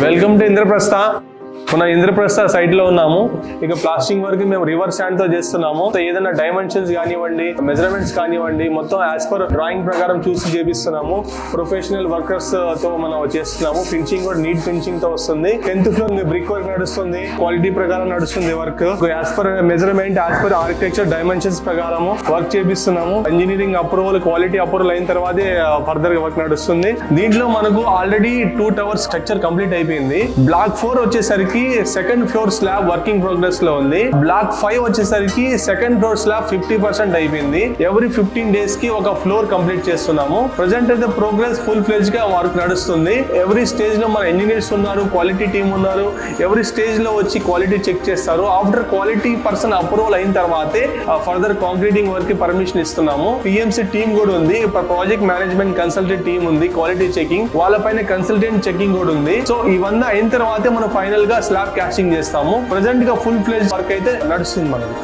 Welcome to Indraprastha. మన Indraprastha site లో ఉన్నాము. ఇక ప్లాస్టింగ్ వర్క్ మేము రివర్స్ హ్యాండ్ తో చేస్తున్నాము. ఏదైనా డైమెన్షన్స్ కానివ్వండి, మెజర్మెంట్స్ కానివ్వండి, మొత్తం యాజ్ పర్ డ్రాయింగ్ ప్రకారం చూసి చేపిస్తున్నాము. ప్రొఫెషనల్ వర్కర్స్ తో మనం చేస్తున్నాము. ఫినిషింగ్ కూడా నీట్ ఫినిషింగ్ తో వస్తుంది. 10th ఫ్లోర్ బ్రిక్ వర్క్ నడుస్తుంది. క్వాలిటీ ప్రకారం నడుస్తుంది work. As per measurement, as per architecture dimensions ప్రకారం వర్క్ చేపిస్తున్నాము. ఇంజనీరింగ్ అప్రూవల్, క్వాలిటీ అప్రూవల్ అయిన తర్వాతే ఫర్దర్ వర్క్ నడుస్తుంది. దీంట్లో మనకు ఆల్రెడీ 2 టవర్స్ స్ట్రక్చర్ కంప్లీట్ అయిపోయింది. బ్లాక్ 4 వచ్చేసరికి second floor slab working progress లో ఉంది. బ్లాక్ 5 వచ్చేసరికి సెకండ్ ఫ్లోర్ స్లాబ్ 50% అయిపోయింది. ఎవ్రీ 15 days కి ఒక ఫ్లోర్ కంప్లీట్ చేస్తున్నాము. ప్రెసెంట్ అయితే ప్రోగ్రెస్ ఫుల్ ఫ్లెడ్జ్ గా వర్క్ నడుస్తుంది. ఎవ్రీ స్టేజ్ లో మన ఇంజనీర్స్ ఉన్నారు, క్వాలిటీ టీమ్ ఉన్నారు. ఎవ్రీ స్టేజ్ లో వచ్చి క్వాలిటీ చెక్ చేస్తారు. ఆఫ్టర్ క్వాలిటీ పర్సన్ అప్రూవల్ అయిన తర్వాతే ఫర్దర్ కాంక్రీటింగ్ వర్క్ కి పర్మిషన్ ఇస్తున్నాము. పిఎంసి టీమ్ కూడా ఉంది. ప్రాజెక్ట్ మేనేజ్మెంట్ కన్సల్టెంట్ టీమ్ ఉంది. క్వాలిటీ చెకింగ్ వాళ్ళపైన కన్సల్టెంట్ చెకింగ్ కూడా ఉంది. సో ఇవన్నీ అయిన తర్వాతే మనం ఫైనల్ గా స్లాబ్ క్యాస్టింగ్ చేస్తాము. ప్రెసెంట్ గా ఫుల్ ఫ్లెడ్జ్ వర్క్ అయితే నడుస్తుంది మనకి.